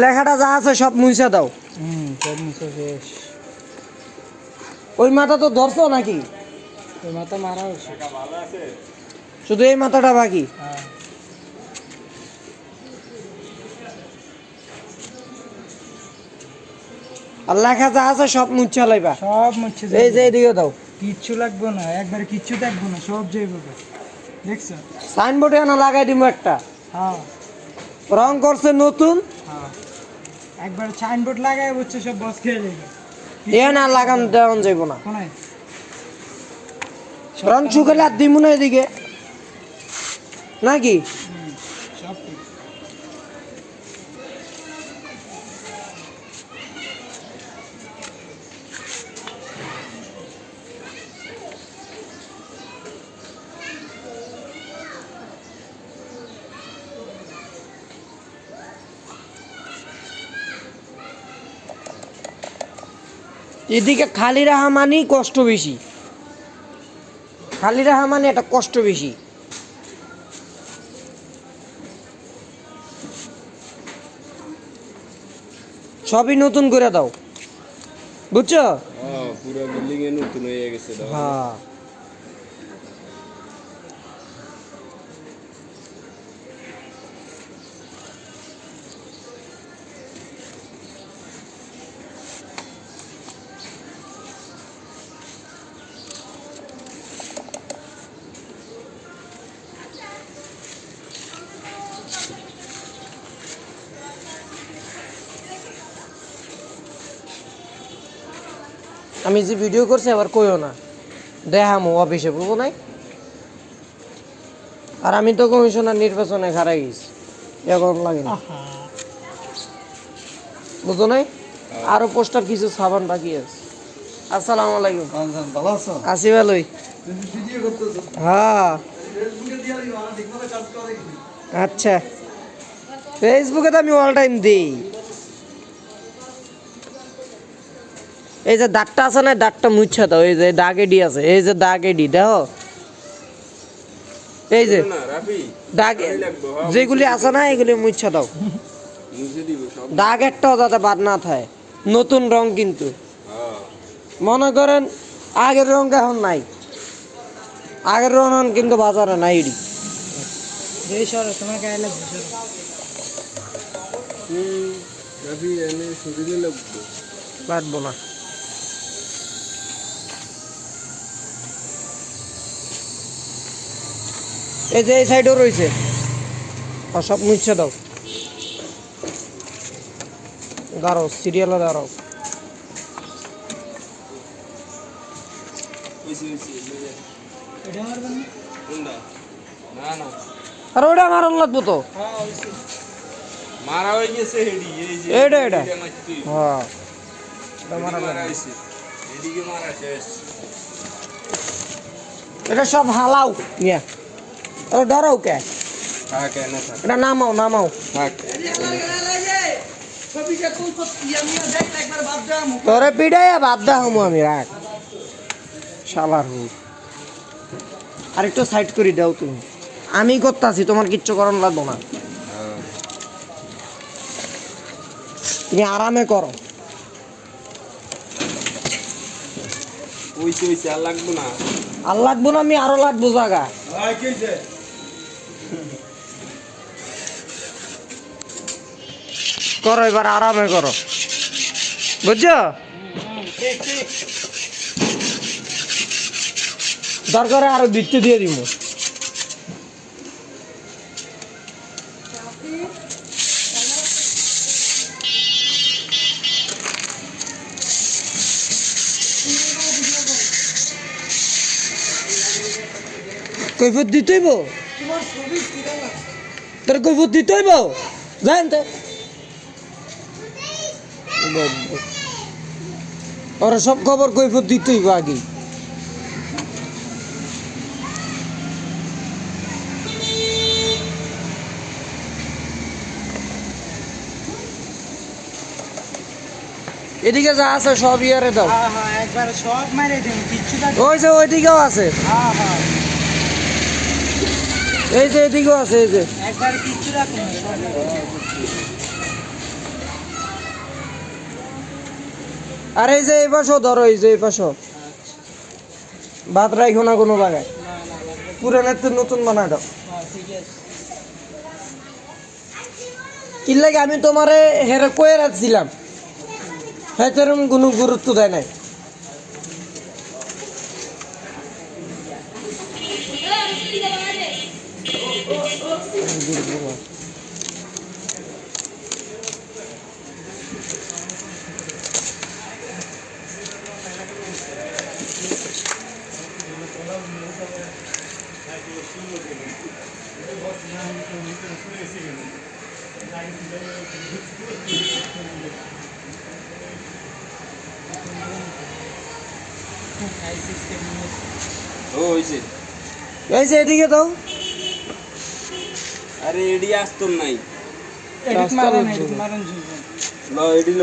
লেখাটা যা আছে সব মুছে দাও। সব মুছে শেষ। ওই মাথা তো ধরছো নাকি? ওই মাথা মারা হয়েছে। শুধু এই মাথাটা বাকি। হ্যাঁ। আর লেখা যা আছে সব মুছে লাইবা। সব মুছে এই যে এদিকে দাও। কিচ্ছু লাগবে না, একবারে কিচ্ছু দেখবো না, সব যাইব। দেখছো? সাইনবোর্ডে না লাগাই দিব একটা। হ্যাঁ রং করছে নতুন। হ্যাঁ, একবার সাইনবোর্ড লাগাই বলছে সব বস খেয়ে যাবে। এ না লাগান দেওয়ান যাইব না। কোনায় রং শুকালে আর দিব না এদিকে নাকি? সব ঠিক। এদিকে খালি রাহা মানেই কষ্ট বেশি। খালি রাহা মানে এটা কষ্ট বেশি। সবই নতুন করে দাও, বুঝছো? পুরো বিল্ডিং এ নতুন হয়ে গেছে। হ্যাঁ, আমি যে ভিডিও করছি আবার কইও না, দেখামো অফিসে, বুঝবো নাই? আর আমি তো কমিশনার নির্বাচনে হারাই গেছি, এখন লাগে না, বুঝো নাই? আরো পোস্টার কিছু সাবান বাকি আছে। আসসালামু আলাইকুম। ভালো আছো? আছি ভালোই। ভিডিও করতেছো? হ্যাঁ, ফেসবুকে দিয়া দিও, আর ঠিকভাবে কাজ করে কি? আচ্ছা। ফেসবুকে তো আমি অল টাইম দিই। এই যে দাগটা আছে না, দাগটা মুছা দাও। এই যে দাগ এডি আছে, এই যে দাগ এডি দেখো, এই যে দাগ যেগুলি আছে না এগুলি মুছা দাও। দাগ একটাও যাতে বাদ না থাকে। নতুন রং কিন্তু মনে করেন আগের রং এখন নাই, আগের রং এখন কিন্তু বাজারে নাই। এডি এই সরো, তোমার গায়ে লাগবে সরো। রাফি এনে শরীরে লাগবে। বাদবো না। এই যে এই সাইডেও রয়েছে, আর সব মুছে দাও। দাঁড়াও, সিরিয়ালে দাঁড়াও। এটা মারবেন না? না না আর ওটা মারণ লাগবো তো। হ্যাঁ অবশ্যই। মারা হয়ে গেছে হেডি। এই যে এটা এটা এটা মারতে। হ্যাঁ, এটা মারা মারা লাগবে। হইছে। এদিকে মারা শেষ। এটা সব হালাও নিয়ে। ও ডরাও কে? থাক এনে থাক। এটা নামাও নামাও। থাক। তোরে পিড়াইয়া বাদ দা হমু আমি, রাখ শালার হু। আর একটু সাইড করে দাও তুমি, আমি করতেছি, তোমার কিচ্ছু করণ লাগবো না, তুমি আরামে করো। ওইছে আর লাগবো না। আর লাগবো না, আমি আরো লাগবো জায়গা। ভাই কইছে করো এবার, আরামে করো, বুঝছো? দরকারে আরো দিতে দিয়ে দিব। কৈফত দিতে হইব, তোর কৈফত দিতে হইব, জান তো ওরা সব খবর কৈফত দিতে হইব আগে। এদিকে যা আছে সব ইয়ারে দাও। হ্যাঁ হ্যাঁ, একবারে সব মারে দেব, কিচ্ছু থাকবে। ওই যে ওইদিকেও আছে, হ্যাঁ হ্যাঁ, এই যে এদিকেও আছে, এই যে একবারে কিচ্ছু রাখবে না, সব আর এই যে এই পাশও ধরো, এই যে এই পাশও বাদ রাখো না কোনো জায়গায়, পুরানের তো নতুন বানায় দাও। কি লাগে আমি তোমারে হেরে কয়ে রাখছিলাম, হ্যাঁ এরকম কোনো গুরুত্ব দেয় নাই। ও হইছে। এই যে এদিকে দাও, আরে এডি আসতো নাই। এডিট মারেন, এডিট মারেন। ল এডি ল।